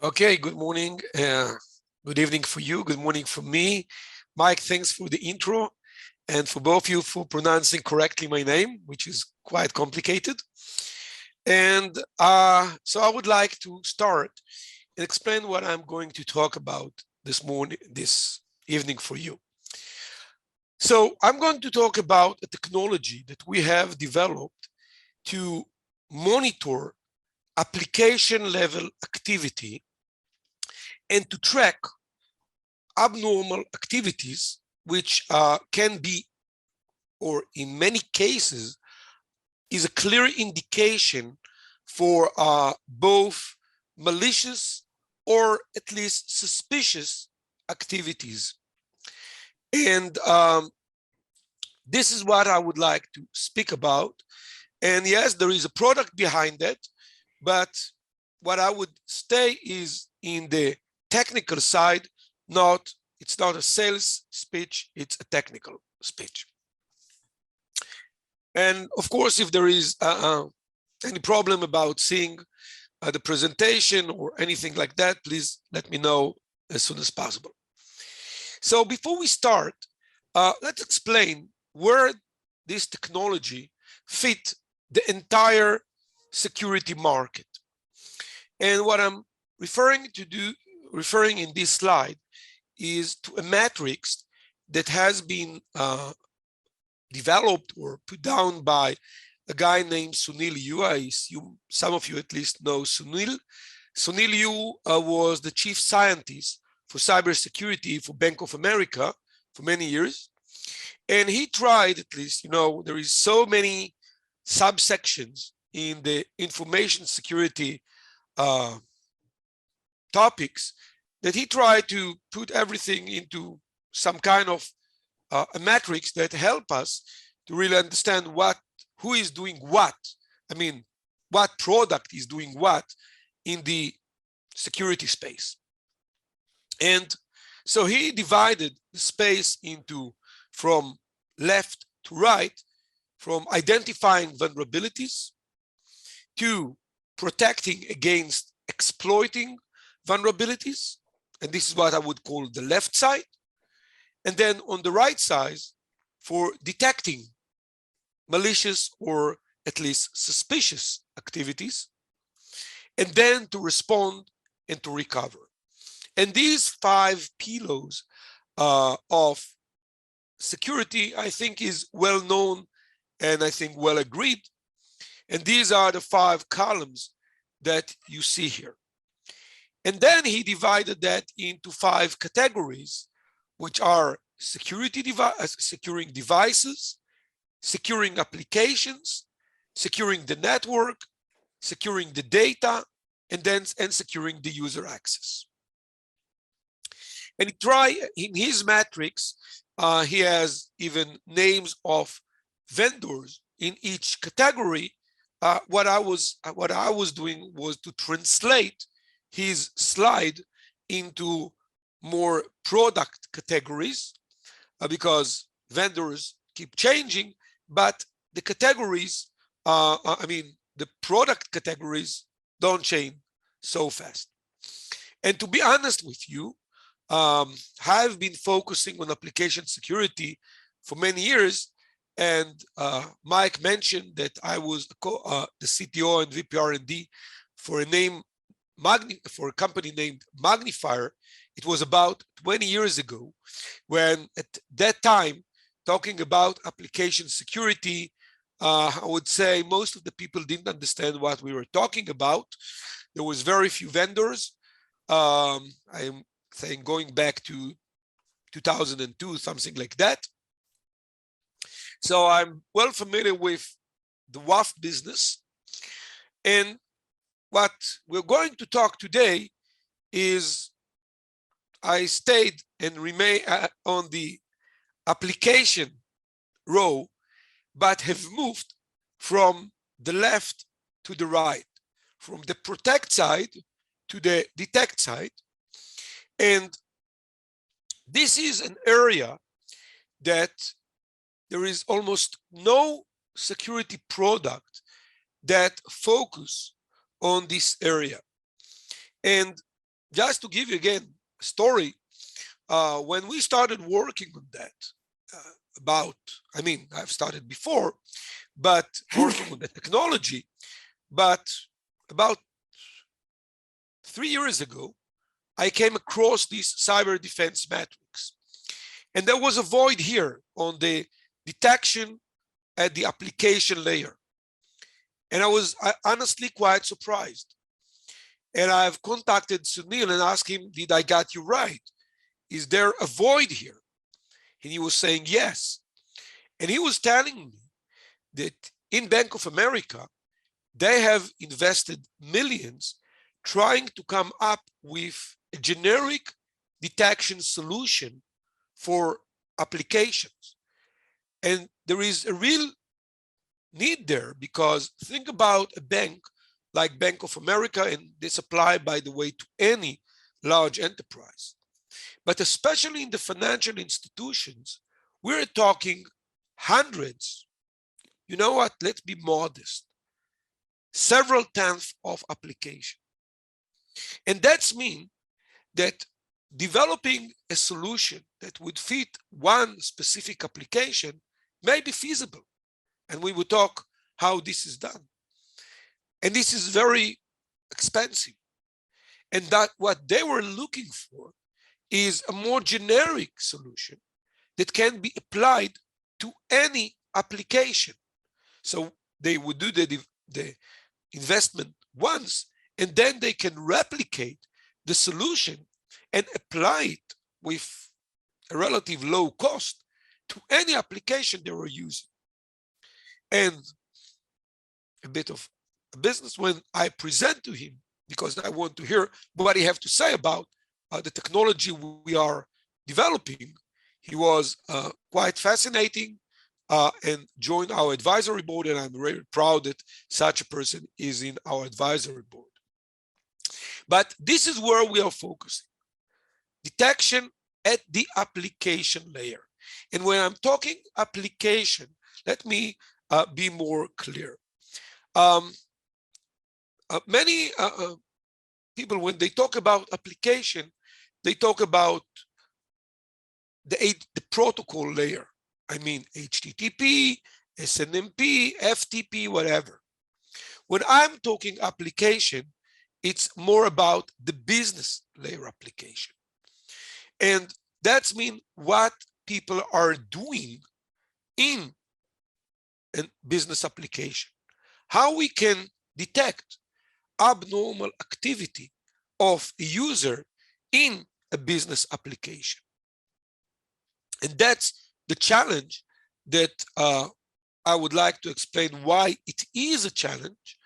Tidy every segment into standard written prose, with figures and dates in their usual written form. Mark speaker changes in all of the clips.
Speaker 1: Okay, good morning, good evening for you, good morning for me. Mike, thanks for the intro and for both of you for pronouncing correctly my name, which is quite complicated. And so I would like to start and explain what I'm going to talk about this evening for you. So I'm going to talk about a technology that we have developed to monitor application level activity and to track abnormal activities, which can be, or in many cases, is a clear indication for both malicious or at least suspicious activities. And this is what I would like to speak about. And yes, there is a product behind it, but what I would stay is in the technical side. It's not a sales speech, it's a technical speech. And of course, if there is any problem about seeing the presentation or anything like that, please let me know as soon as possible. So before we start, let's explain where this technology fit the entire security market. And what I'm referring in this slide is to a matrix that has been developed or put down by a guy named Sunil Yu. I assume some of you at least know Sunil. Sunil Yu was the chief scientist for cybersecurity for Bank of America for many years. And he tried, at least, there is so many subsections in the information security topics that he tried to put everything into some kind of a matrix that help us to really understand who is doing what. I mean, what product is doing what in the security space. And so he divided the space into from left to right, from identifying vulnerabilities to protecting against exploiting vulnerabilities. And this is what I would call the left side. And then on the right side, for detecting malicious or at least suspicious activities, and then to respond and to recover. And these 5 pillars of security, I think, is well known and I think well agreed. And these are the 5 columns that you see here. And then he divided that into 5 categories, which are securing devices, securing applications, securing the network, securing the data, and securing the user access. And in his matrix, he has even names of vendors in each category. What I was doing was to translate his slide into more product categories, because vendors keep changing, but the categories, the product categories don't change so fast. And to be honest with you, I've been focusing on application security for many years. And Mike mentioned that I was the CTO and VP R&D for a company named Magnifire. It was about 20 years ago, when at that time, talking about application security, I would say most of the people didn't understand what we were talking about. There was very few vendors. I'm saying going back to 2002, something like that. So I'm well familiar with the WAF business. And what we're going to talk today is, I stayed and remain on the application row, but have moved from the left to the right, from the protect side to the detect side. And this is an area that there is almost no security product that focus on this area. And just to give you again a story, when we started working on that, I've started before, but working on the technology, but about 3 years ago, I came across this cyber defense matrix. And there was a void here on the detection at the application layer. And I was honestly quite surprised. And I've contacted Sunil and asked him, did I get you right? Is there a void here? And he was saying yes. And he was telling me that in Bank of America, they have invested millions trying to come up with a generic detection solution for applications. And there is a real need there, because think about a bank like Bank of America, and this applies, by the way, to any large enterprise. But especially in the financial institutions, we're talking hundreds. You know what? Let's be modest. Several tenths of application. And that's mean that developing a solution that would fit one specific application may be feasible. And we will talk how this is done. And this is very expensive. And that what they were looking for is a more generic solution that can be applied to any application. So they would do the investment once, and then they can replicate the solution and apply it with a relative low cost to any application they were using. And a bit of a business, when I present to him, because I want to hear what he have to say about the technology we are developing, he was quite fascinating and joined our advisory board, and I'm very proud that such a person is in our advisory board. But this is where we are focusing. Detection at the application layer. And when I'm talking application, let me be more clear. Many people, when they talk about application, they talk about the protocol layer. I mean, HTTP, SNMP, FTP, whatever. When I'm talking application, it's more about the business layer application. And that's mean what people are doing in a business application. How we can detect abnormal activity of a user in a business application. And that's the challenge that I would like to explain why it is a challenge,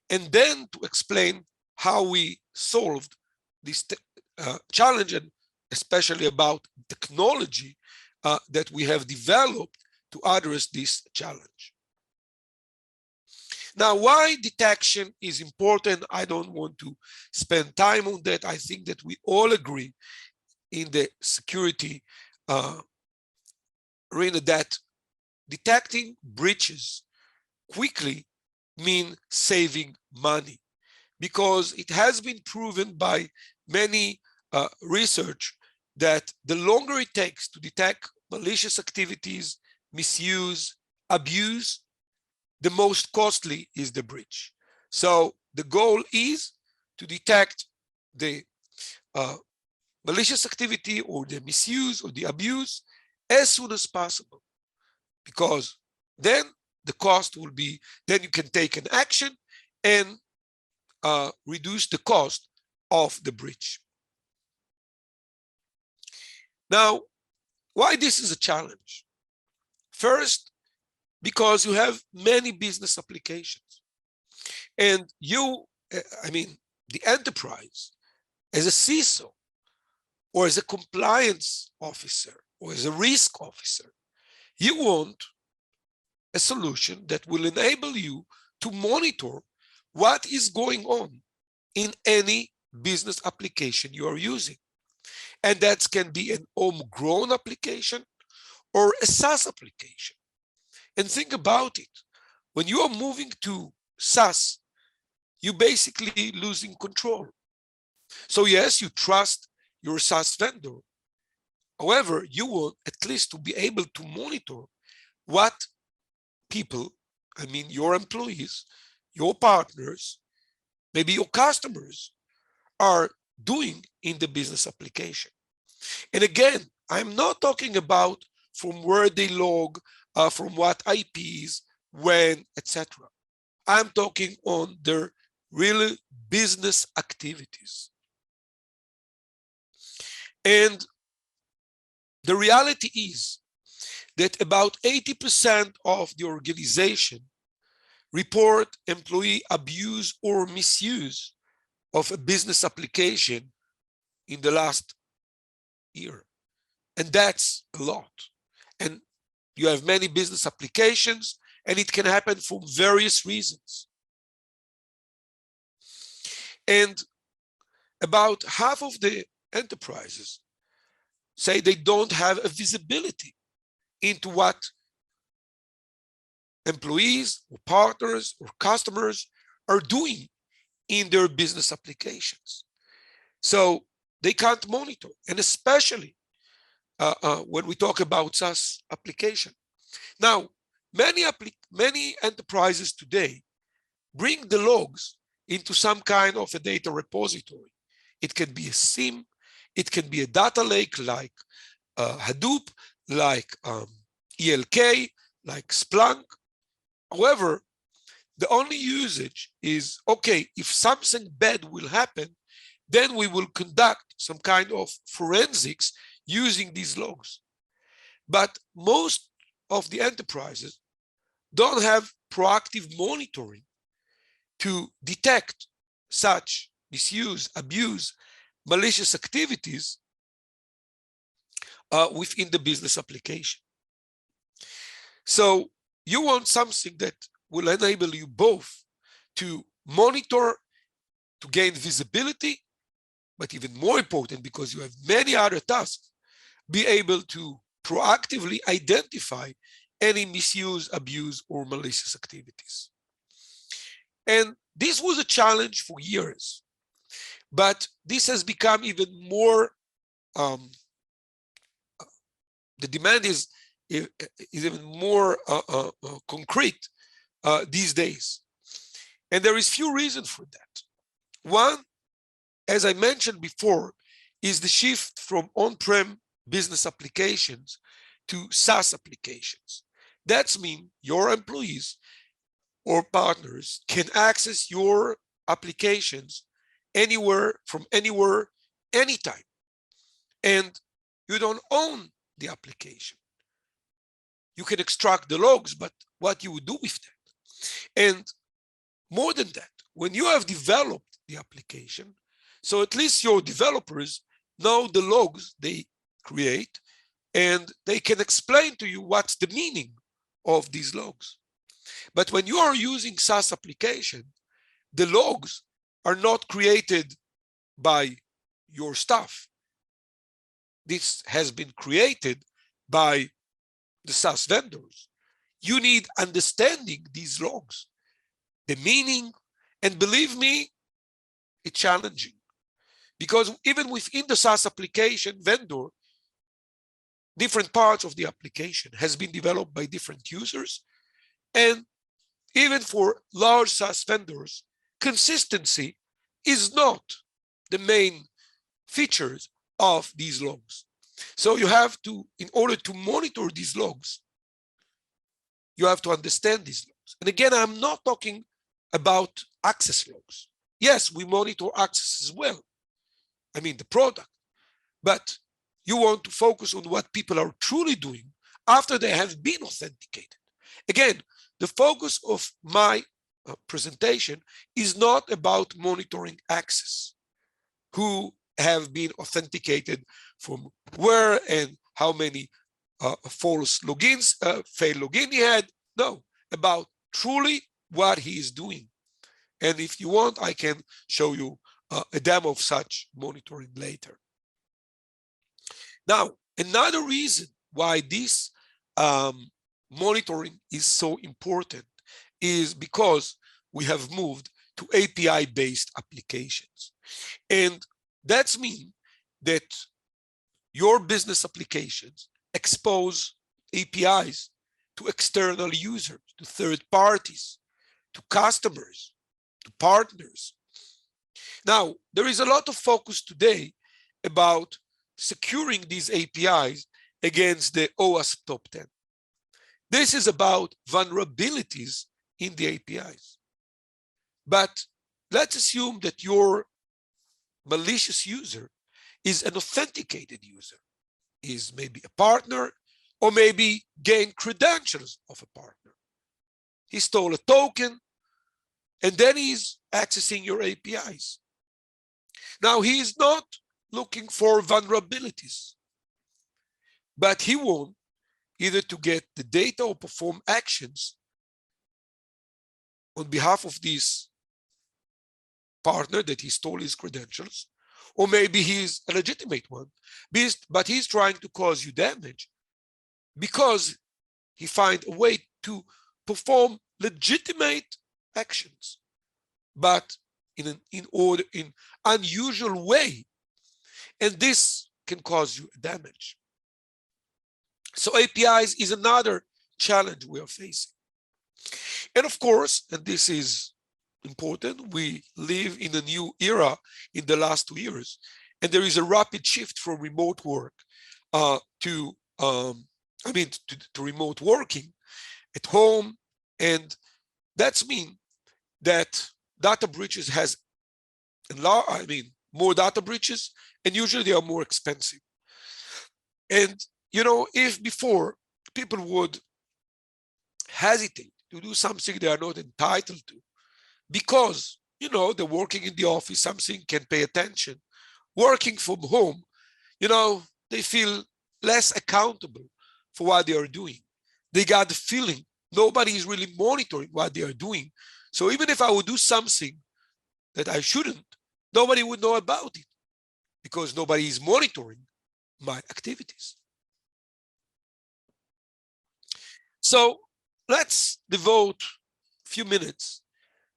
Speaker 1: and then to explain how we solved this challenge, and especially about technology that we have developed to address this challenge. Now, why detection is important, I don't want to spend time on that. I think that we all agree in the security arena that detecting breaches quickly mean saving money, because it has been proven by many research that the longer it takes to detect malicious activities, misuse, abuse, the most costly is the breach. So the goal is to detect the malicious activity or the misuse or the abuse as soon as possible, because then the cost will be, then you can take an action and reduce the cost of the breach. Now, why this is a challenge? First, because you have many business applications, and you, the enterprise, as a CISO or as a compliance officer or as a risk officer, you want a solution that will enable you to monitor what is going on in any business application you are using. And that can be an homegrown application or a SaaS application. And think about it. When you are moving to SaaS, you're basically losing control. So yes, you trust your SaaS vendor. However, you want at least to be able to monitor what people, I mean your employees, your partners, maybe your customers are doing in the business application. And again, I'm not talking about from where they log, from what IPs, when, etc. I'm talking on their really business activities. And the reality is that about 80% of the organization report employee abuse or misuse of a business application in the last year. And that's a lot. And you have many business applications, and it can happen for various reasons. And about half of the enterprises say they don't have a visibility into what employees or partners or customers are doing in their business applications. So they can't monitor, and especially when we talk about SaaS application. Now, many enterprises today bring the logs into some kind of a data repository. It can be a SIEM, it can be a data lake like Hadoop, like ELK, like Splunk. However, the only usage is, okay, if something bad will happen, then we will conduct some kind of forensics using these logs. But most of the enterprises don't have proactive monitoring to detect such misuse, abuse, malicious activities within the business application. So you want something that will enable you both to monitor, to gain visibility, but even more important, because you have many other tasks, be able to proactively identify any misuse, abuse, or malicious activities. And this was a challenge for years, but this has become even more, the demand is even more concrete these days. And there is few reasons for that. One, as I mentioned before, is the shift from on-prem business applications to SaaS applications. That means your employees or partners can access your applications anywhere, from anywhere, anytime. And you don't own the application. You can extract the logs, but what you would do with that? And more than that, when you have developed the application, so at least your developers know the logs they create, and they can explain to you what's the meaning of these logs. But when you are using SaaS application, the logs are not created by your staff. This has been created by the SaaS vendors. You need understanding these logs, the meaning, and believe me, it's challenging. Because even within the SaaS application vendor, different parts of the application has been developed by different users. And even for large SaaS vendors, consistency is not the main features of these logs. So you have to, in order to monitor these logs, you have to understand these logs. And again, I'm not talking about access logs. Yes, we monitor access as well. I mean, the product. But you want to focus on what people are truly doing after they have been authenticated. Again, the focus of my presentation is not about monitoring access, who have been authenticated from where and how many false logins, failed login he had. No, about truly what he is doing. And if you want, I can show you a demo of such monitoring later. Now, another reason why this monitoring is so important is because we have moved to API-based applications. And That means that your business applications expose APIs to external users, to third parties, to customers, to partners. Now, there is a lot of focus today about securing these APIs against the OWASP top 10. This is about vulnerabilities in the APIs. But let's assume that your malicious user is an authenticated user, is maybe a partner, or maybe gained credentials of a partner. He stole a token, and then he's accessing your APIs. Now, he is not looking for vulnerabilities, but he wants either to get the data or perform actions on behalf of this partner that he stole his credentials, or maybe he's a legitimate one, but he's trying to cause you damage because he finds a way to perform legitimate actions, but in an unusual way, and this can cause you damage. So APIs is another challenge we are facing. And of course, and this is important, we live in a new era in the last 2 years, and there is a rapid shift from remote work to remote working at home, and that's mean that data breaches has more data breaches, and usually they are more expensive. And you know, if before people would hesitate to do something they are not entitled to because, you know, they're working in the office, something can pay attention. Working from home, you know, they feel less accountable for what they are doing. They got the feeling nobody is really monitoring what they are doing. So even if I would do something that I shouldn't, nobody would know about it because nobody is monitoring my activities. So let's devote a few minutes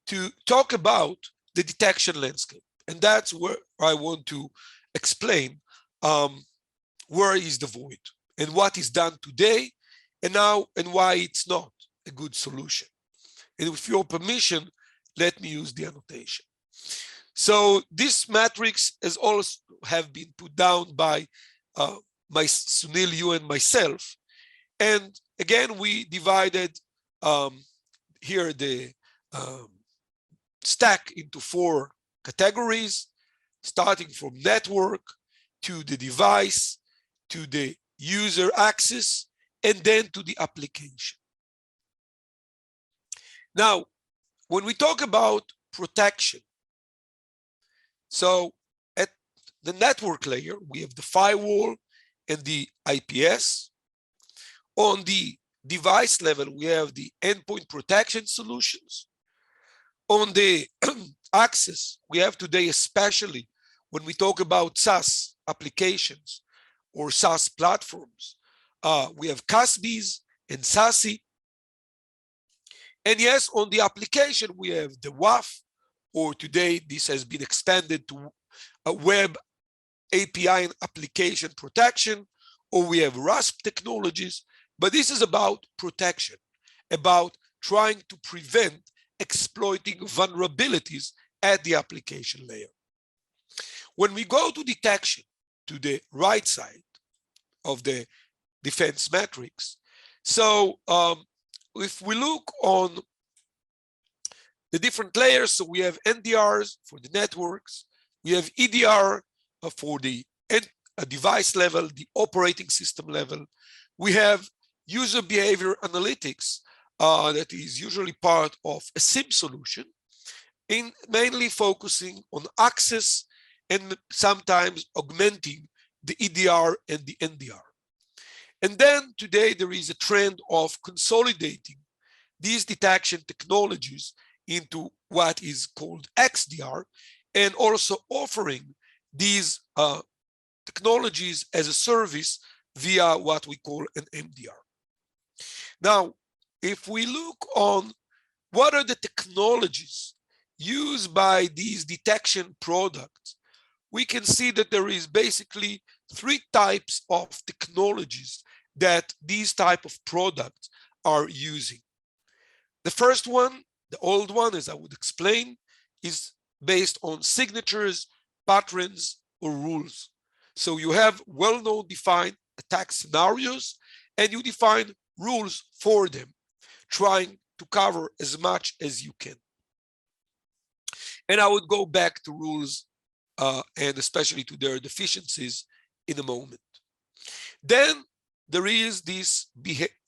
Speaker 1: to talk about the detection landscape. And that's where I want to explain where is the void and what is done today and now and why it's not a good solution. And with your permission, let me use the annotation. So this matrix has also have been put down by Sunil, you and myself. And again, we divided here the stack into 4 categories, starting from network to the device, to the user access, and then to the application. Now, when we talk about protection, so at the network layer, we have the firewall and the IPS. On the device level, we have the endpoint protection solutions. On the access, we have today, especially when we talk about SaaS applications or SaaS platforms, we have CASBs and SASE. And yes, on the application, we have the WAF, or today this has been expanded to a web API and application protection, or we have RASP technologies. But this is about protection, about trying to prevent exploiting vulnerabilities at the application layer. When we go to detection, to the right side of the defense matrix, so if we look on the different layers, so we have NDRs for the networks, we have EDR for the device level, the operating system level, we have user behavior analytics that is usually part of a SIEM solution, in mainly focusing on access and sometimes augmenting the EDR and the NDR. And then today there is a trend of consolidating these detection technologies into what is called XDR, and also offering these technologies as a service via what we call an MDR. Now, if we look on what are the technologies used by these detection products we can see that there is basically three types of technologies that these type of products are using. The first one, the old one, as I would explain, is based on signatures, patterns, or rules. So you have well-known defined attack scenarios, and you define rules for them, trying to cover as much as you can. And I would go back to rules and especially to their deficiencies in a moment. Then there is this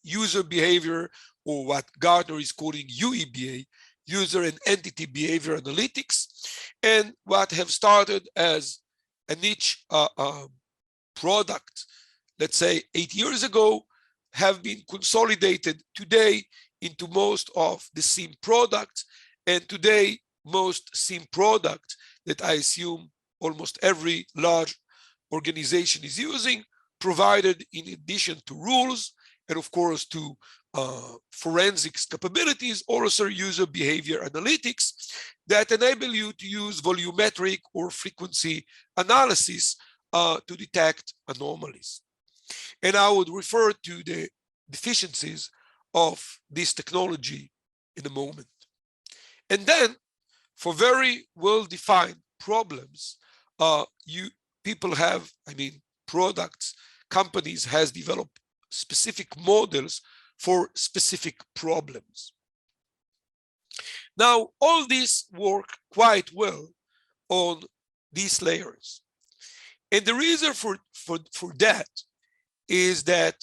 Speaker 1: user behavior, or what Gartner is calling UEBA, user and entity behavior analytics, and what have started as a niche product, let's say 8 years ago, have been consolidated today into most of the SIEM products. And today, most SIEM products that I assume almost every large organization is using, provided in addition to rules and of course to forensics capabilities, also user behavior analytics that enable you to use volumetric or frequency analysis to detect anomalies. And I would refer to the deficiencies of this technology in a moment. And then for very well-defined problems, people have, products, companies has developed specific models for specific problems. Now, all these work quite well on these layers. And the reason for that is that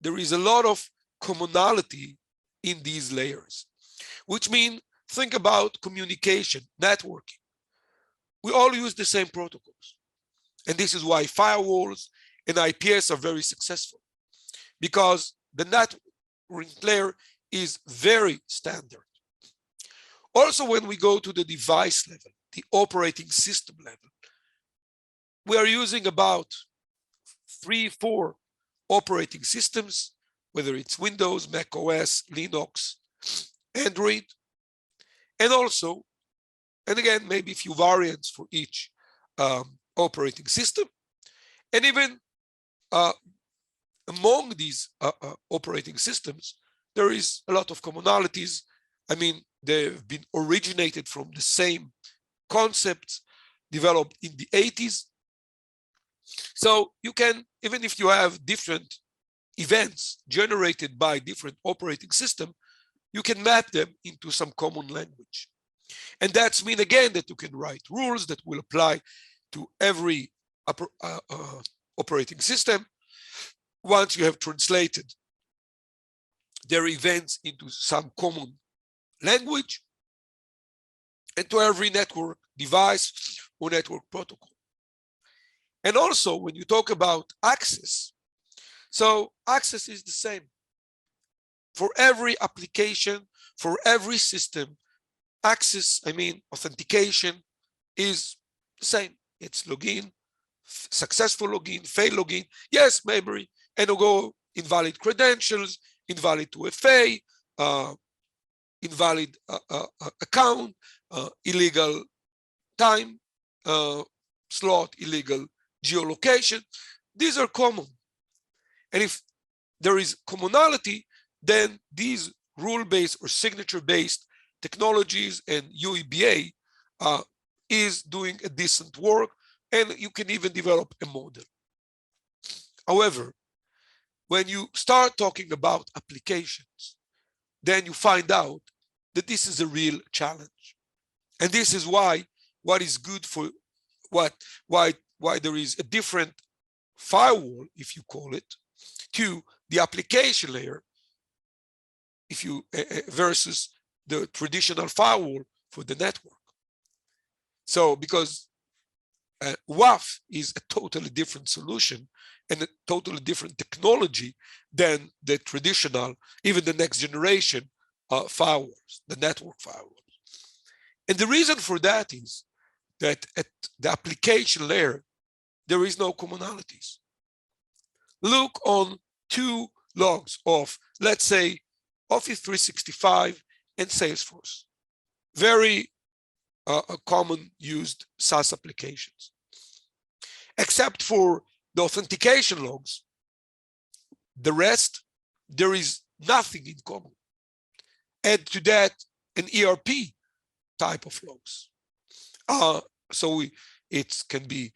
Speaker 1: there is a lot of commonality in these layers, which means think about communication, networking. We all use the same protocols. And this is why firewalls and IPS are very successful, because the networking layer is very standard. Also, when we go to the device level, the operating system level, we are using about 3-4 operating systems, whether it's Windows, Mac OS, Linux, Android, and also, and again, maybe a few variants for each operating system. And even among these operating systems, there is a lot of commonalities. They've been originated from the same concepts developed in the 80s. So you can, even if you have different events generated by different operating system, you can map them into some common language. And that's mean again that you can write rules that will apply to every operating system once you have translated their events into some common language, and to every network device or network protocol. And also when you talk about access, so access is the same. For every application, for every system, access, authentication is the same. It's login, successful login, fail login, yes, memory, and go invalid credentials, invalid 2FA, invalid account, illegal time slot, illegal geolocation. These are common. And if there is commonality, then these rule-based or signature-based technologies and UEBA is doing a decent work, and you can even develop a model. However, when you start talking about applications, then you find out that this is a real challenge. And this is why what is good for why there is a different firewall, if you call it, to the application layer, if you versus the traditional firewall for the network. So because WAF is a totally different solution and a totally different technology than the traditional, even the next generation firewalls, the network firewalls. And the reason for that is that at the application layer, there is no commonalities. Look on 2 logs of, let's say, Office 365 and Salesforce. Very common used SaaS applications. Except for the authentication logs, the rest, there is nothing in common. Add to that an ERP type of logs. It can be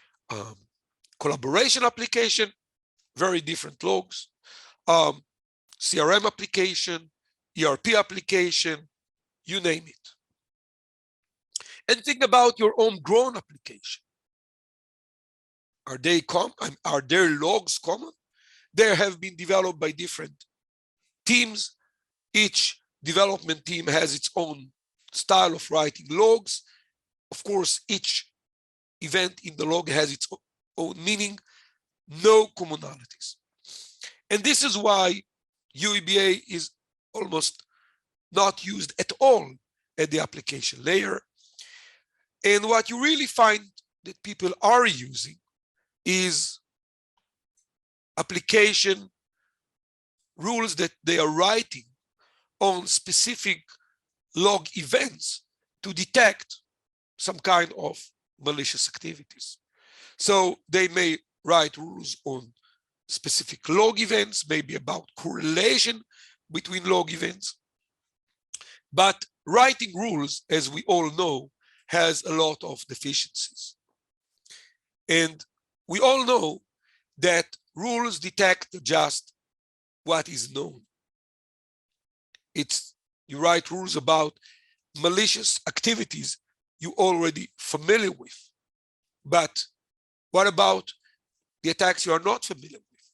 Speaker 1: collaboration application, very different logs, CRM application, ERP application, you name it. And think about your homegrown application. Are their logs common? They have been developed by different teams. Each development team has its own style of writing logs. Of course, each event in the log has its own meaning, no commonalities. And this is why UEBA is almost not used at all at the application layer. And what you really find that people are using is application rules that they are writing on specific log events to detect some kind of malicious activities. So they may write rules on specific log events, maybe about correlation between log events. But writing rules, as we all know, has a lot of deficiencies. And we all know that rules detect just what is known. You write rules about malicious activities you're already familiar with. But what about the attacks you are not familiar with?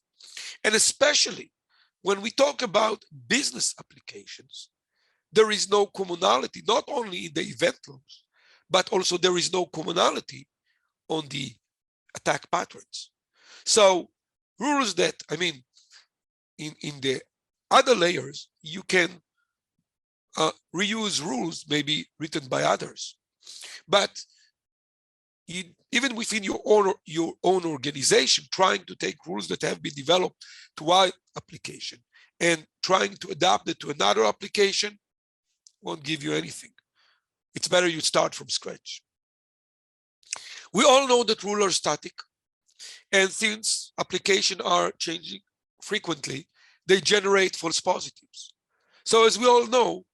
Speaker 1: And especially when we talk about business applications, there is no commonality, not only in the event logs, but also there is no commonality on the attack patterns. So rules that, in the other layers, you can reuse rules maybe written by others. But even within your own organization, trying to take rules that have been developed to one application and trying to adapt it to another application won't give you anything. It's better you start from scratch. We all know that rules are static, and since applications are changing frequently, they generate false positives. So as we all know,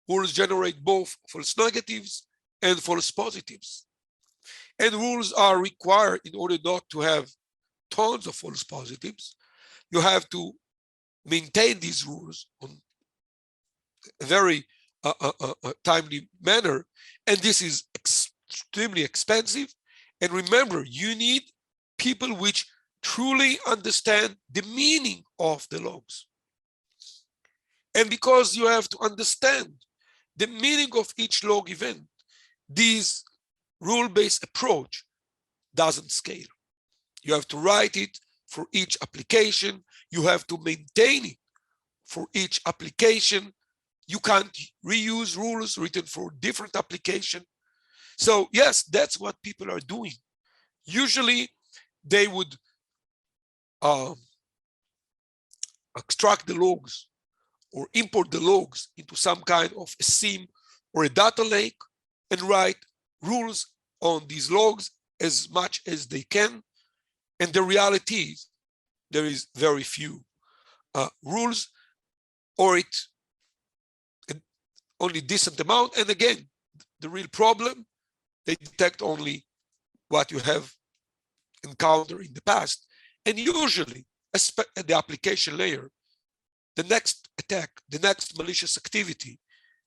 Speaker 1: rules generate both false negatives and false positives. And rules are required in order not to have tons of false positives. You have to maintain these rules on a very timely manner, and this is extremely expensive. And remember, you need people which truly understand the meaning of the logs. And because you have to understand the meaning of each log event, this rule-based approach doesn't scale. You have to write it for each application. You have to maintain it for each application. You can't reuse rules written for different applications. So yes, that's what people are doing. Usually they would extract the logs or import the logs into some kind of a SIEM or a data lake and write rules on these logs as much as they can. And the reality is there is very few rules, or only decent amount. And again, the real problem, they detect only what you have encountered in the past. And usually, at the application layer, the next attack, the next malicious activity,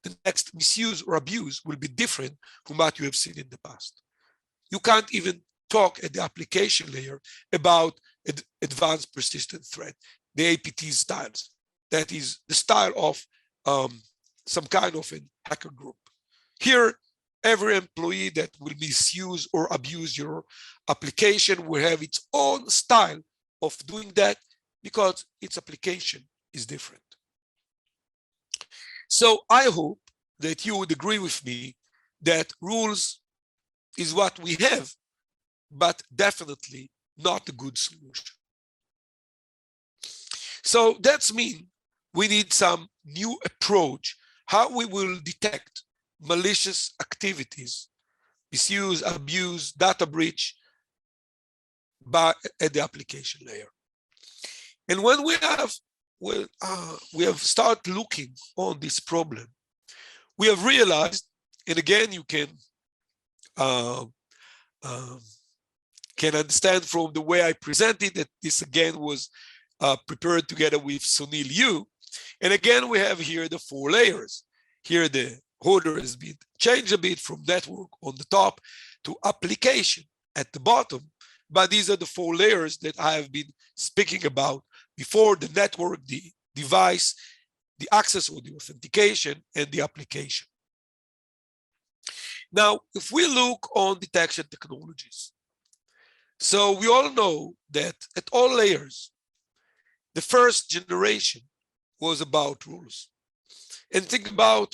Speaker 1: the next misuse or abuse will be different from what you have seen in the past. You can't even talk at the application layer about advanced persistent threat, the APT styles. That is the style of some kind of a hacker group. Here, every employee that will misuse or abuse your application will have its own style of doing that because its application is different. So I hope that you would agree with me that rules is what we have, but definitely not a good solution. So that's mean we need some new approach, how we will detect malicious activities misuse, abuse, data breach at the application layer. And when we have started looking on this problem, we have realized, and again, you can understand from the way I presented that this again was prepared together with Sunil Yu. And again, we have here the 4 layers. Here the order has been changed a bit from network on the top to application at the bottom. But these are the 4 layers that I have been speaking about before: the network, the device, the access or the authentication, and the application. Now, if we look on detection technologies, so we all know that at all layers, the first generation was about rules. And think about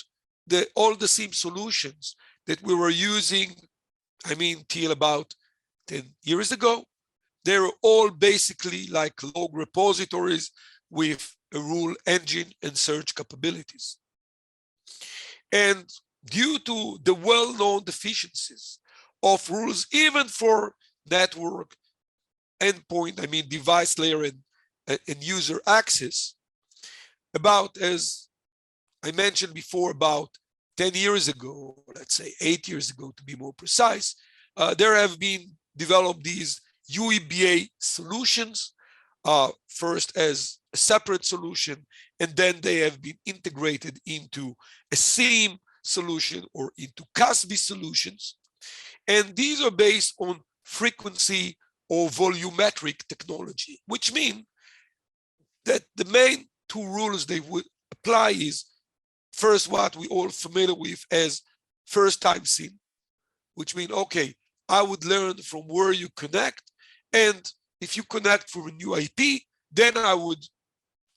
Speaker 1: all the SIEM solutions that we were using, till about 10 years ago. They were all basically like log repositories with a rule engine and search capabilities. And due to the well-known deficiencies of rules, even for network endpoint, device layer and user access, about, as I mentioned before, about 10 years ago, let's say 8 years ago to be more precise, there have been developed these UEBA solutions, first as a separate solution, and then they have been integrated into a SIEM solution or into CASB solutions. And these are based on frequency or volumetric technology, which mean that the main 2 rules they would apply is, first, what we all familiar with as first time SIEM, which means, okay, I would learn from where you connect, and if you connect for a new IP, then I would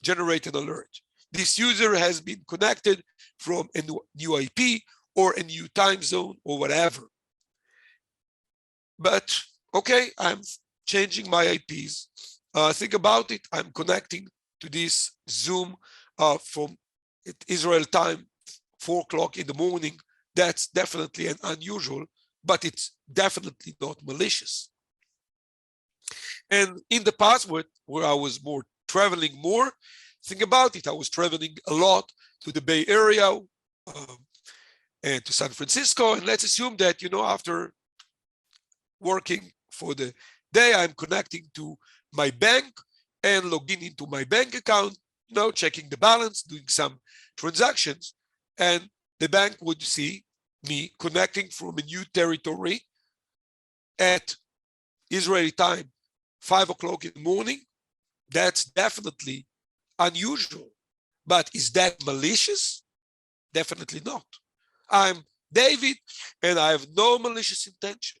Speaker 1: generate an alert. This user has been connected from a new IP or a new time zone or whatever. But okay, I'm changing my IPs. Think about it. I'm connecting to this Zoom from Israel time, 4 o'clock in the morning. That's definitely an unusual, but it's definitely not malicious. And in the past, where I was traveling more, think about it. I was traveling a lot to the Bay Area and to San Francisco. And let's assume that, after working for the day, I'm connecting to my bank and logging into my bank account, checking the balance, doing some transactions. And the bank would see me connecting from a new territory at Israeli time, 5 o'clock in the morning. That's definitely unusual. But is that malicious? Definitely not. I'm David, and I have no malicious intention.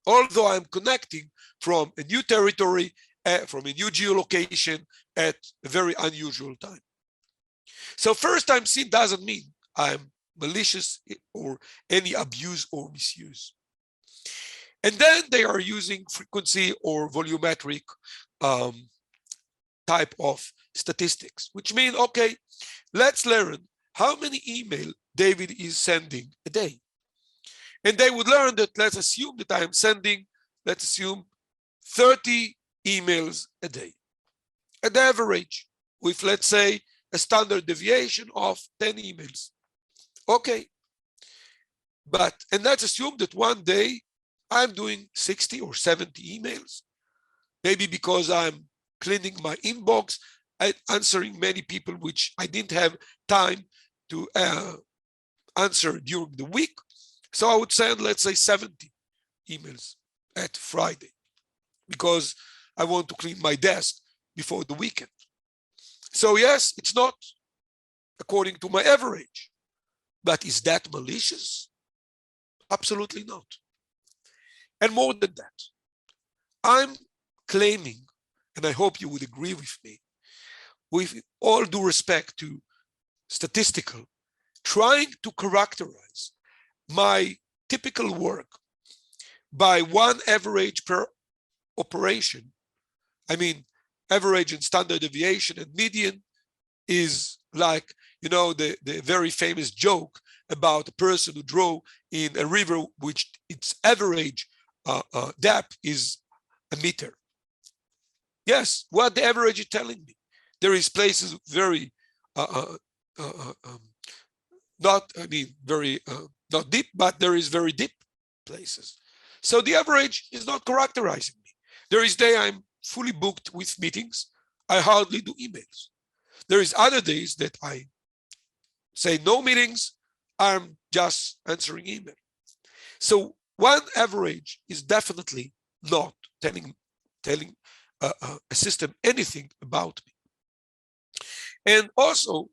Speaker 1: Although I'm connecting from a new territory, from a new geolocation at a very unusual time. So first time SIEM doesn't mean I'm malicious or any abuse or misuse. And then they are using frequency or volumetric type of statistics, which mean, okay, let's learn how many emails David is sending a day. And they would learn that, let's assume that I am sending, 30 emails a day, at the average, with, let's say, a standard deviation of 10 emails. Okay. And let's assume that one day I'm doing 60 or 70 emails, maybe because I'm cleaning my inbox, answering many people which I didn't have time to answer during the week. So I would send, let's say, 70 emails at Friday because I want to clean my desk before the weekend. So yes, it's not according to my average, but is that malicious? Absolutely not. And more than that, I'm claiming, and I hope you would agree with me, with all due respect to statistical, trying to characterize my typical work by one average per operation. Average and standard deviation and median is like, the very famous joke about a person who drove in a river which its average depth is a meter. Yes, what the average is telling me. There is places very not deep, but there is very deep places. So the average is not characterizing me. There is day I'm fully booked with meetings. I hardly do emails. There is other days that I say no meetings, I'm just answering email. So one average is definitely not telling a system anything about me. And also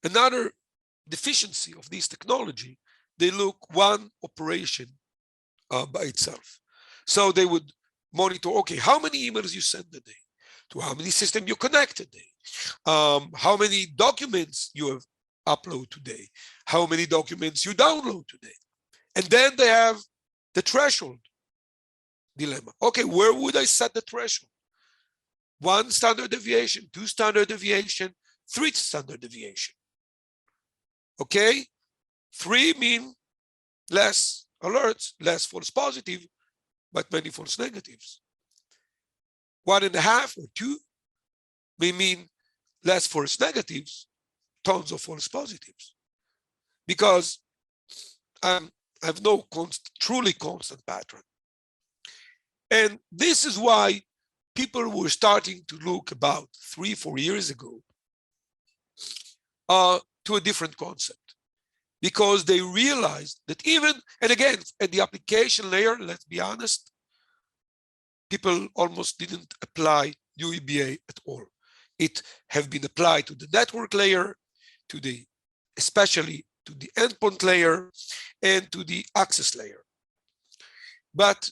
Speaker 1: another deficiency of this technology, they look one operation by itself. So they would monitor, okay, how many emails you send a day, to how many systems you connect today, how many documents you have upload today, how many documents you download today. And then they have the threshold dilemma. Okay, where would I set the threshold? 1 standard deviation, 2 standard deviation, 3 standard deviation. Okay, 3 mean less alerts, less false positive, but many false negatives. 1.5 or 2 may mean less false negatives, tons of false positives, because I have no truly constant pattern. And this is why people were starting to look about 3-4 years ago to a different concept, because they realized that even, and again, at the application layer, let's be honest, people almost didn't apply UEBA at all. It have been applied to the network layer, to the, especially to the endpoint layer, and to the access layer. But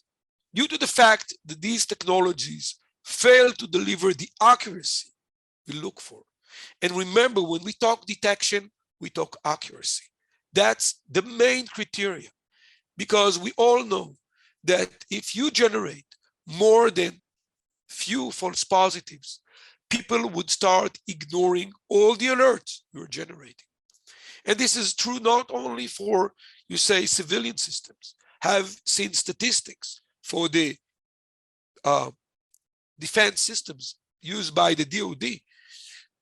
Speaker 1: due to the fact that these technologies fail to deliver the accuracy we look for, and remember, when we talk detection, we talk accuracy. That's the main criteria, because we all know that if you generate more than few false positives, people would start ignoring all the alerts you're generating. And this is true not only for, you say, civilian systems. Have seen statistics for the defense systems used by the DoD,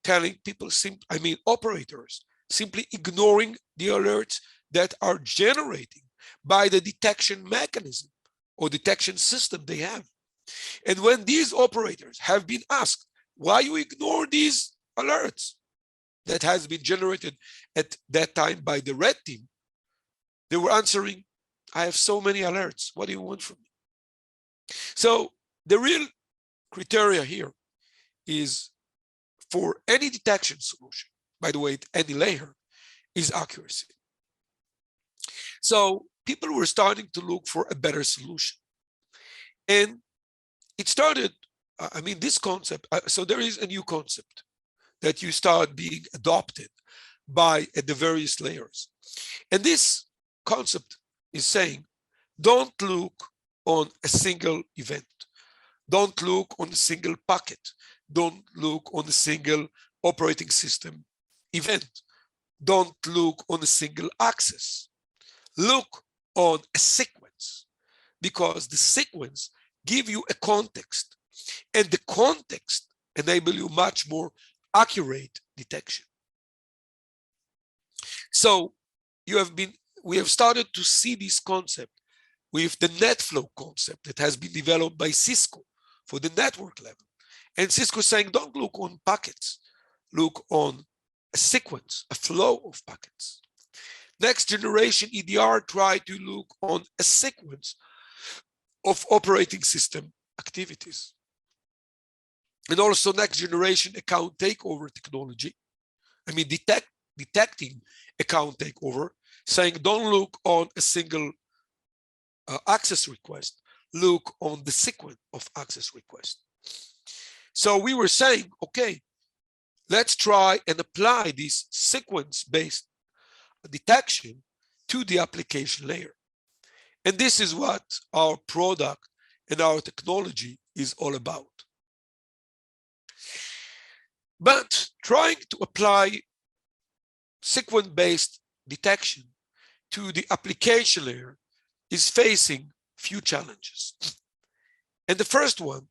Speaker 1: telling people, operators, simply ignoring the alerts that are generated by the detection mechanism or detection system they have. And when these operators have been asked, why you ignore these alerts that has been generated at that time by the red team, they were answering, I have so many alerts, what do you want from me? So the real criteria here is, for any detection solution, by the way, at any layer, is accuracy. So people were starting to look for a better solution. And it started, this concept, so there is a new concept that you start being adopted by at the various layers. And this concept is saying, don't look on a single event. Don't look on a single packet. Don't look on a single operating system event. Don't look on a single access. Look on a sequence, because the sequence gives you a context, and the context enables you much more accurate detection. So we have started to see this concept with the NetFlow concept that has been developed by Cisco for the network level. And Cisco is saying, don't look on packets, look on a sequence, a flow of packets. Next generation EDR tried to look on a sequence of operating system activities. And also next generation account takeover technology, detecting account takeover, saying don't look on a single access request, look on the sequence of access requests. So we were saying, okay, let's try and apply this sequence-based detection to the application layer. And this is what our product and our technology is all about. But trying to apply sequence-based detection to the application layer is facing few challenges. And the first one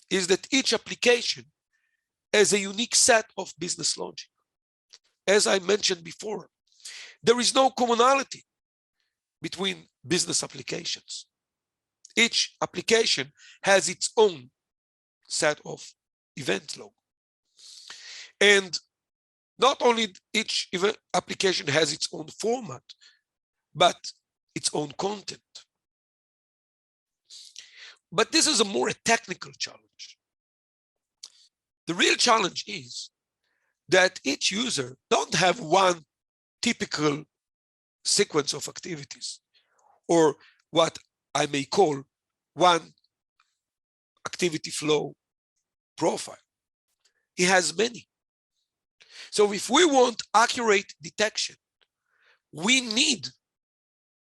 Speaker 1: is that each application has a unique set of business logic. As I mentioned before, there is no commonality between business applications. Each application has its own set of event log. And not only each application has its own format, but its own content. But this is a more technical challenge. The real challenge is that each user don't have one typical sequence of activities, or what I may call one activity flow profile. He has many. So if we want accurate detection, we need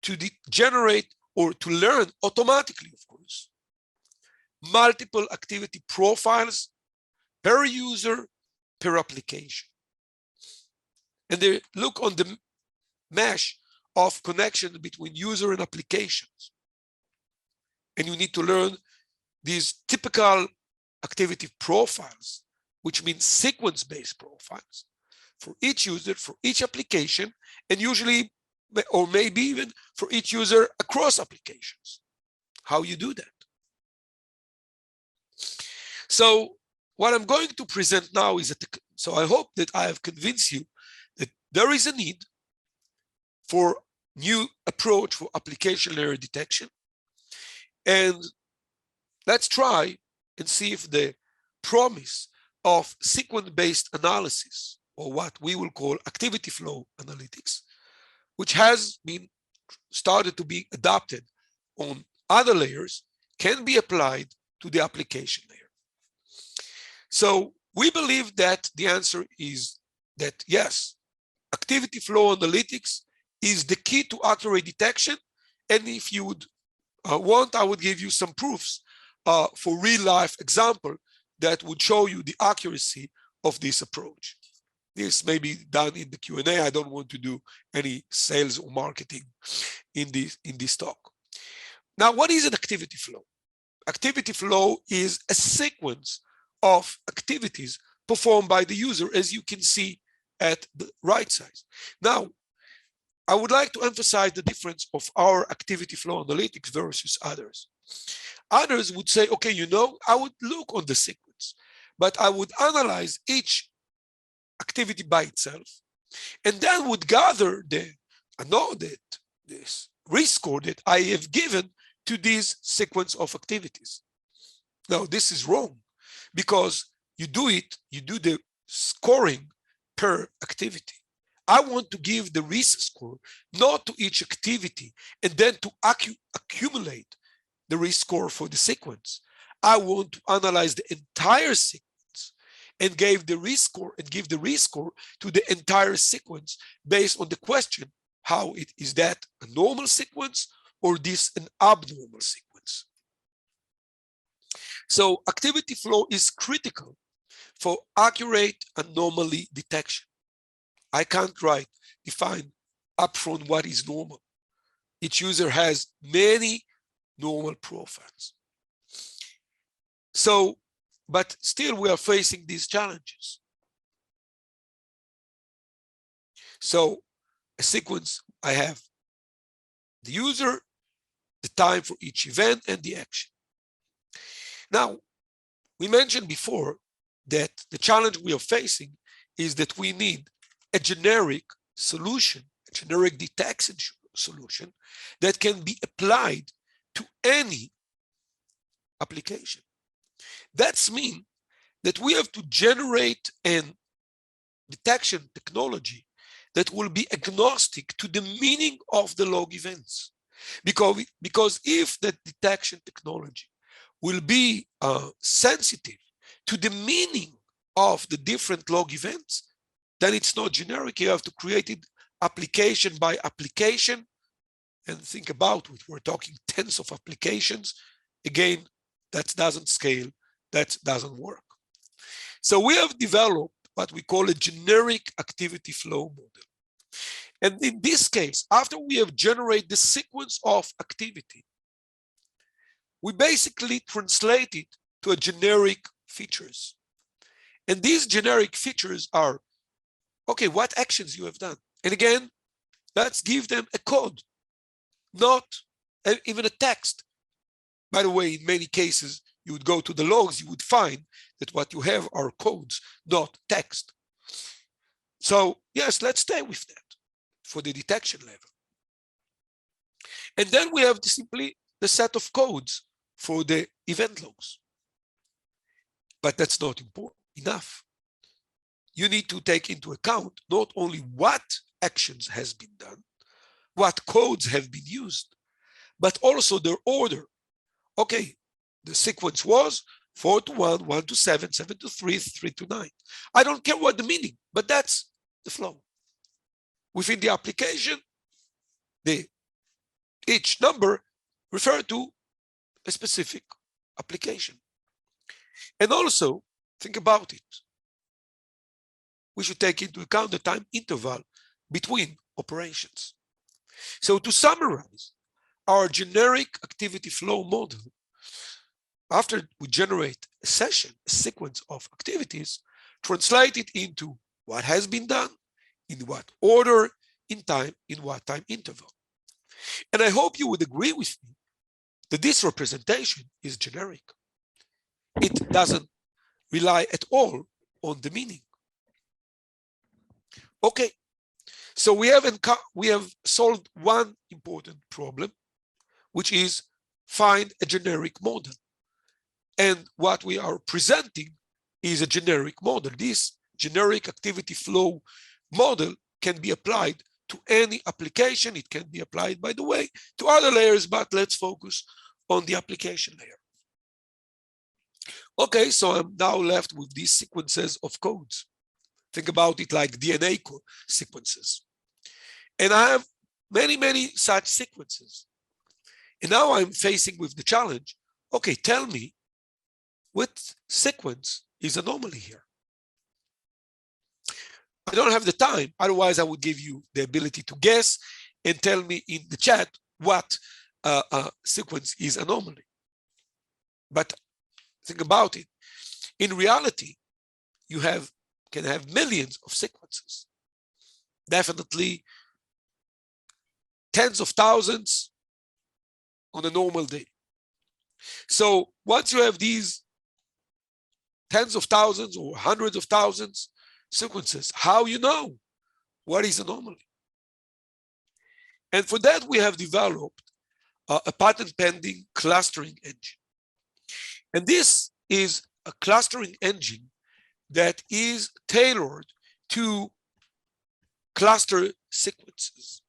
Speaker 1: to generate or to learn automatically, of course, multiple activity profiles per user, per application. And they look on the mesh of connection between user and applications. And you need to learn these typical activity profiles, which means sequence-based profiles for each user, for each application, and usually, or maybe even for each user across applications. How you do that? So what I'm going to present now is so I hope that I have convinced you that there is a need for new approach for application layer detection. And let's try and see if the promise of sequence-based analysis, or what we will call activity flow analytics, which has been started to be adopted on other layers, can be applied to the application layer. So we believe that the answer is that yes, activity flow analytics is the key to accurate detection. And if you would want, I would give you some proofs for real life example that would show you the accuracy of this approach. This may be done in the Q&A. I don't want to do any sales or marketing in this talk. Now, what is an activity flow? Activity flow is a sequence of activities performed by the user, as you can see at the right side. Now, I would like to emphasize the difference of our activity flow analytics versus others. Others would say, okay, you know, I would look on the sequence, but I would analyze each activity by itself, and then would gather this risk score that I have given to this sequence of activities. Now, this is wrong, because you do the scoring per activity. I want to give the risk score not to each activity and then to accumulate the risk score for the sequence. I want to analyze the entire sequence and give the risk score to the entire sequence based on the question, how is that a normal sequence or this an abnormal sequence? So activity flow is critical for accurate anomaly detection. I can't define upfront what is normal. Each user has many normal profiles. So, but still we are facing these challenges. So a sequence, I have the user, the time for each event, and the action. Now, we mentioned before that the challenge we are facing is that we need a generic solution, a generic detection solution that can be applied to any application. That means that we have to generate a detection technology that will be agnostic to the meaning of the log events. Because if the detection technology will be sensitive to the meaning of the different log events, then it's not generic. You have to create it application by application. And think about it, we're talking tens of applications. Again, that doesn't scale, that doesn't work. So we have developed what we call a generic activity flow model. And in this case, after we have generated the sequence of activity, we basically translate it to a generic features. And these generic features are, okay, what actions you have done. And again, let's give them a code, not even a text. By the way, in many cases, you would go to the logs, you would find that what you have are codes, not text. So yes, let's stay with that for the detection level. And then we have simply the set of codes for the event logs. But that's not important enough. You need to take into account not only what actions has been done, what codes have been used, but also their order. Okay, the sequence was 4 to 1, 1 to 7, 7 to 3, 3 to 9. I don't care what the meaning, but that's the flow. Within the application, each number refers to a specific application. And also, think about it. We should take into account the time interval between operations. So to summarize, our generic activity flow model, after we generate a session, a sequence of activities, translate it into what has been done, in what order, in time, in what time interval. And I hope you would agree with me that this representation is generic. It doesn't rely at all on the meaning. Okay, so we have solved one important problem, which is find a generic model. And what we are presenting is a generic model. This generic activity flow model can be applied to any application. It can be applied, by the way, to other layers, but let's focus on the application layer. Okay, so I'm now left with these sequences of codes. Think about it like DNA sequences. And I have many, many such sequences. And now I'm facing with the challenge, okay, tell me what sequence is anomaly here. I don't have the time, otherwise I would give you the ability to guess and tell me in the chat what sequence is anomaly. But think about it. In reality, you can have millions of sequences. Definitely tens of thousands on a normal day. So once you have these tens of thousands or hundreds of thousands sequences, how you know what is anomaly? And for that, we have developed a patent pending clustering engine. And this is a clustering engine that is tailored to cluster sequences.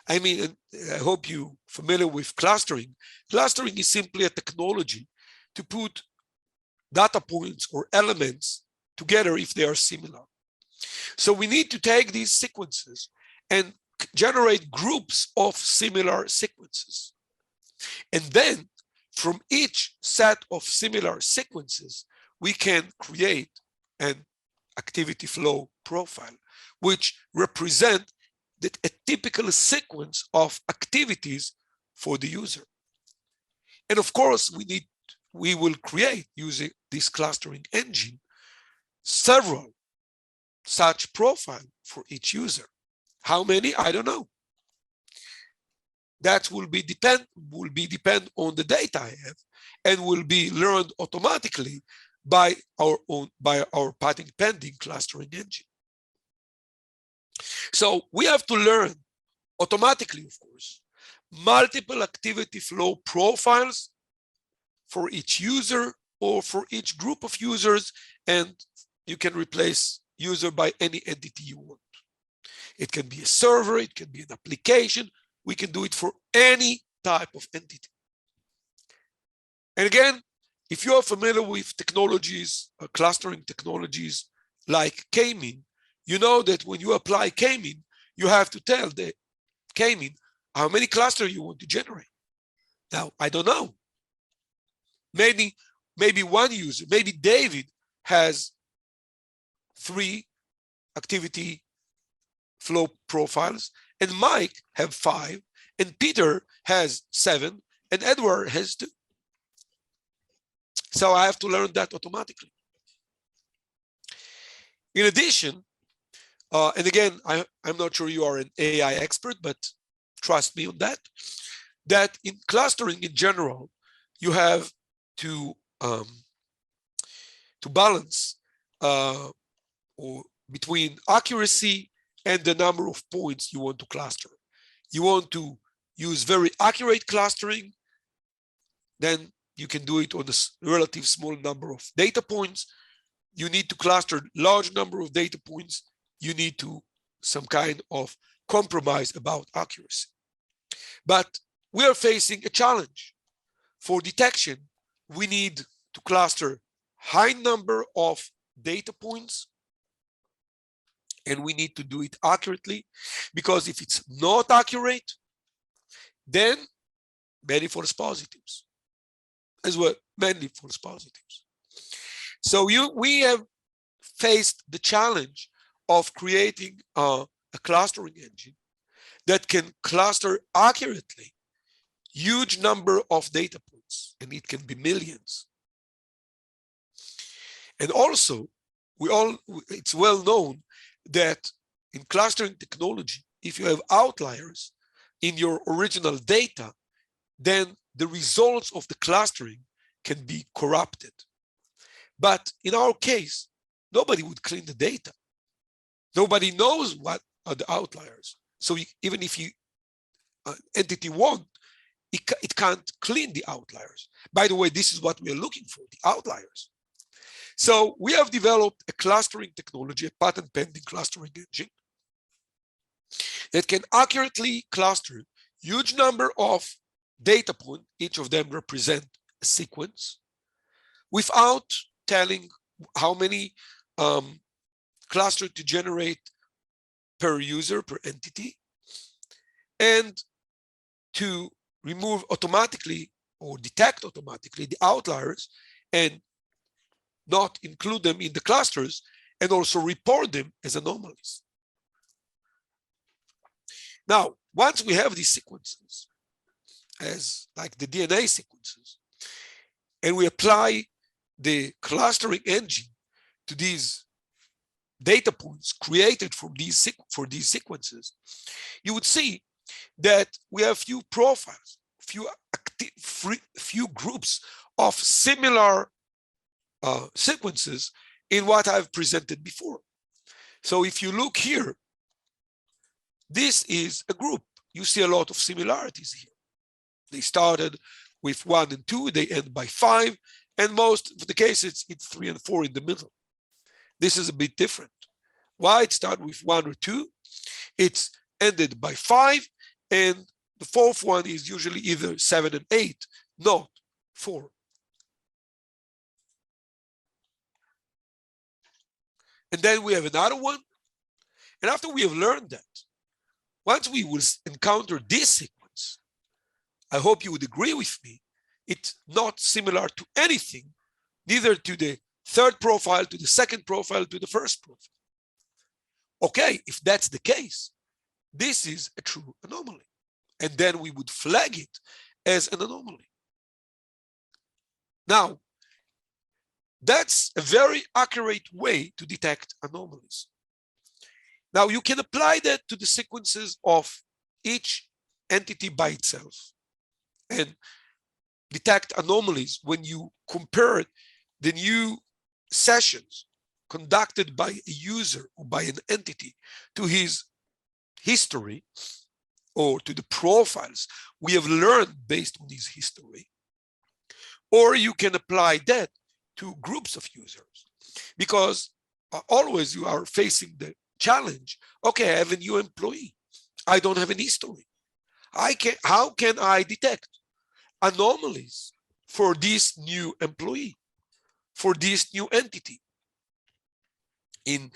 Speaker 1: I mean, I hope you're familiar with clustering. Clustering is simply a technology to put data points or elements together if they are similar. So we need to take these sequences and generate groups of similar sequences. And then from each set of similar sequences, we can create an activity flow profile, which represent a typical sequence of activities for the user. And of course, we will create, using this clustering engine, several such profiles for each user. How many? I don't know. That will depend on the data I have, and will be learned automatically by our patent pending clustering engine. So we have to learn automatically, of course, multiple activity flow profiles for each user or for each group of users, and you can replace user by any entity you want. It can be a server, it can be an application. We can do it for any type of entity. And again, if you are familiar with technologies, clustering technologies like K-mean, you know that when you apply K-mean, you have to tell the K-mean how many clusters you want to generate. Now, I don't know. Maybe one user, maybe David has 3 activity flow profiles, and Mike have 5, and Peter has 7, and Edward has 2. So I have to learn that automatically. In addition, and again, I'm not sure you are an AI expert, but trust me on that, that in clustering in general, you have to balance or between accuracy and the number of points you want to cluster. You want to use very accurate clustering, then you can do it on a relative small number of data points. You need to cluster large number of data points. You need to some kind of compromise about accuracy. But we are facing a challenge. For detection, we need to cluster high number of data points, and we need to do it accurately, because if it's not accurate, then many false positives as well, many false positives. So we have faced the challenge of creating a clustering engine that can cluster accurately huge number of data points, and it can be millions. And also, it's well known that in clustering technology, if you have outliers in your original data, then the results of the clustering can be corrupted. But in our case, nobody would clean the data. Nobody knows what are the outliers. So even if entity want, it can't clean the outliers. By the way, this is what we are looking for, the outliers. So we have developed a clustering technology, a patent pending clustering engine that can accurately cluster huge number of data points, each of them represent a sequence, without telling how many clusters to generate per user, per entity, and to remove automatically or detect automatically the outliers and not include them in the clusters, and also report them as anomalies. Now, once we have these sequences, as like the DNA sequences, and we apply the clustering engine to these data points created from these sequences, you would see that we have few profiles, few groups of similar sequences in what I've presented before. So if you look here, this is a group. You see a lot of similarities here. They started with 1 and 2, they end by 5, and most of the cases it's 3 and 4 in the middle. This is a bit different. Why it started with 1 or 2? It's ended by 5, and the fourth one is usually either 7 and 8, not 4. And then we have another one. And after we have learned that, once we will encounter this sequence, I hope you would agree with me, it's not similar to anything, neither to the third profile, to the second profile, to the first profile. Okay, if that's the case, this is a true anomaly. And then we would flag it as an anomaly. Now, that's a very accurate way to detect anomalies. Now, you can apply that to the sequences of each entity by itself and detect anomalies when you compare the new sessions conducted by a user or by an entity to his history or to the profiles we have learned based on his history. Or you can apply that to groups of users, because always you are facing the challenge. Okay, I have a new employee. I don't have an history. How can I detect anomalies for this new employee, for this new entity? In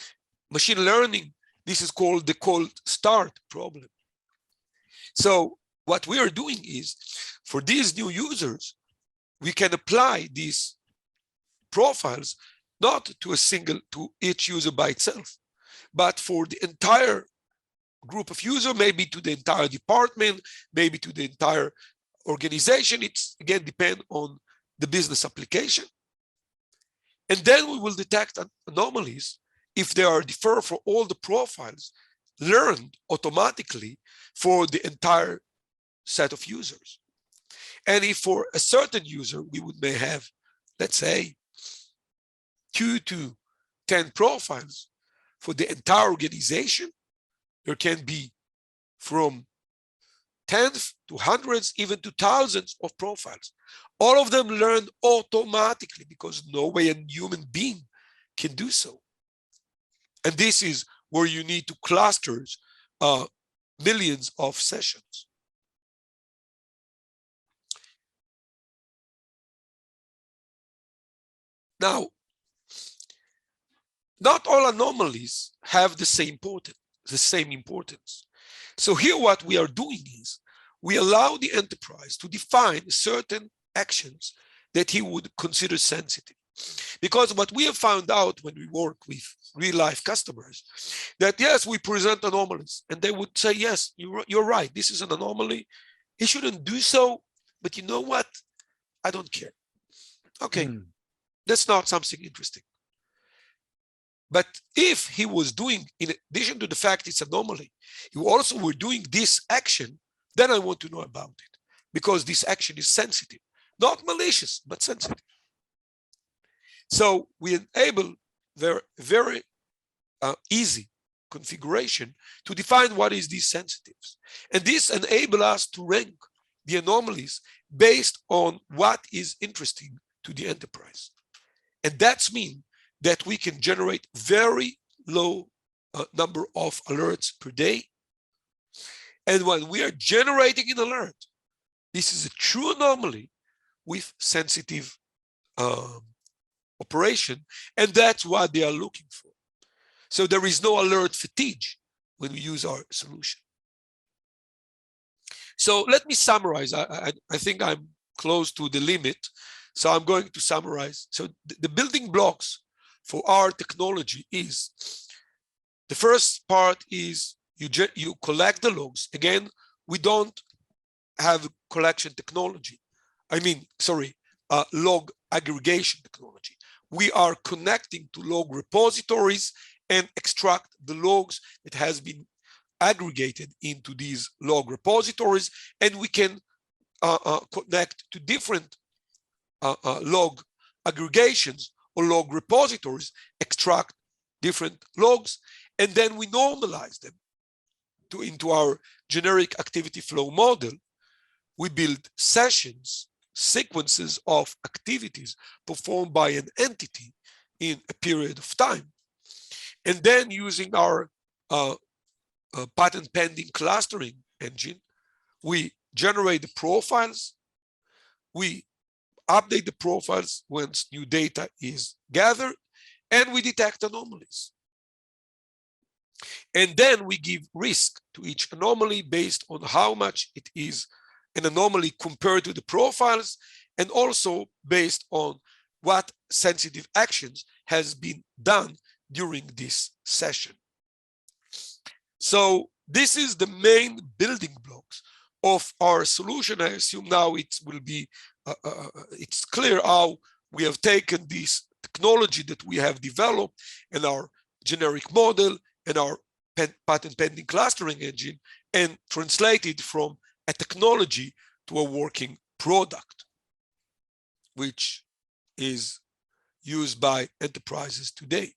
Speaker 1: machine learning, this is called the cold start problem. So what we are doing is, for these new users, we can apply these profiles not to each user by itself, but for the entire group of users, maybe to the entire department, maybe to the entire organization. It's again depend on the business application. And then we will detect anomalies if they are differ for all the profiles learned automatically for the entire set of users. And if for a certain user, we may have, let's say, 2 to 10 profiles, for the entire organization, there can be from tens to hundreds, even to thousands of profiles. All of them learn automatically because no way a human being can do so. And this is where you need to cluster millions of sessions. Now, not all anomalies have the same importance. So here what we are doing is we allow the enterprise to define certain actions that he would consider sensitive. Because what we have found out when we work with real-life customers, that yes, we present anomalies, and they would say, yes, you're right, this is an anomaly. He shouldn't do so, but you know what? I don't care. Okay, that's not something interesting. But if he was doing, in addition to the fact it's anomaly, he also were doing this action, then I want to know about it, because this action is sensitive, not malicious, but sensitive. So we enable very easy configuration to define what is these sensitives. And this enables us to rank the anomalies based on what is interesting to the enterprise. And that's mean that we can generate very low number of alerts per day. And when we are generating an alert, this is a true anomaly with sensitive operation, and that's what they are looking for. So there is no alert fatigue when we use our solution. So let me summarize. I think I'm close to the limit, so I'm going to summarize. So the building blocks for our technology is, the first part is you collect the logs. Again, we don't have collection technology. Log aggregation technology. We are connecting to log repositories and extract the logs that has been aggregated into these log repositories, and we can connect to different log aggregations or log repositories, extract different logs, and then we normalize them into our generic activity flow model. We build sessions, sequences of activities performed by an entity in a period of time. And then using our patent pending clustering engine, we generate the profiles, we update the profiles once new data is gathered, and we detect anomalies. And then we give risk to each anomaly based on how much it is an anomaly compared to the profiles, and also based on what sensitive actions has been done during this session. So this is the main building blocks of our solution. I assume now it will be, it's clear how we have taken this technology that we have developed and our generic model and our patent pending clustering engine and translated from a technology to a working product, which is used by enterprises today.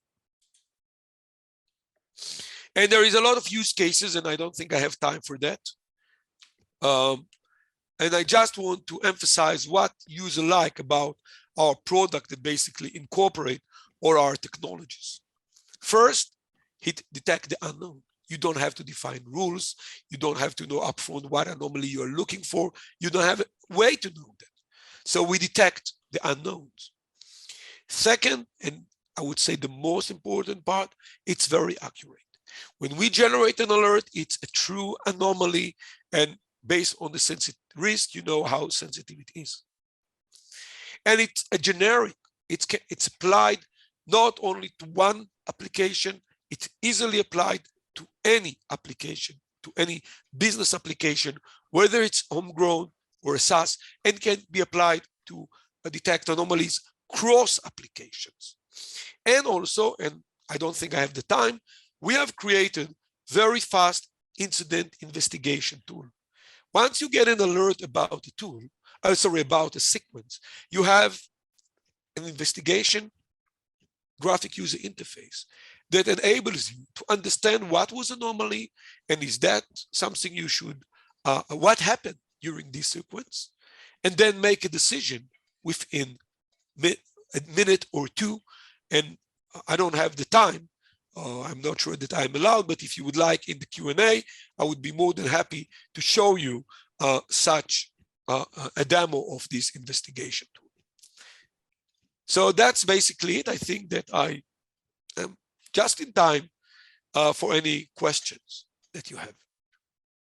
Speaker 1: And there is a lot of use cases, and I don't think I have time for that. And I just want to emphasize what users like about our product that basically incorporate all our technologies. First, it detects the unknown. You don't have to define rules. You don't have to know upfront what anomaly you are looking for. You don't have a way to know that. So we detect the unknowns. Second, and I would say the most important part, it's very accurate. When we generate an alert, it's a true anomaly, and based on the sensitive risk, you know how sensitive it is. And it's a generic. It's applied not only to one application, it's easily applied to any application, to any business application, whether it's homegrown or a SaaS, and can be applied to detect anomalies cross applications. And also, and I don't think I have the time, we have created very fast incident investigation tool. Once you get an alert about the tool, about a sequence, you have an investigation graphic user interface that enables you to understand what was anomaly and is that something you should, what happened during this sequence, and then make a decision within a minute or two. And I don't have the time. I'm not sure that I'm allowed, but if you would like in the Q&A, I would be more than happy to show you such a demo of this investigation tool. So that's basically it. I think that I am just in time for any questions that you have.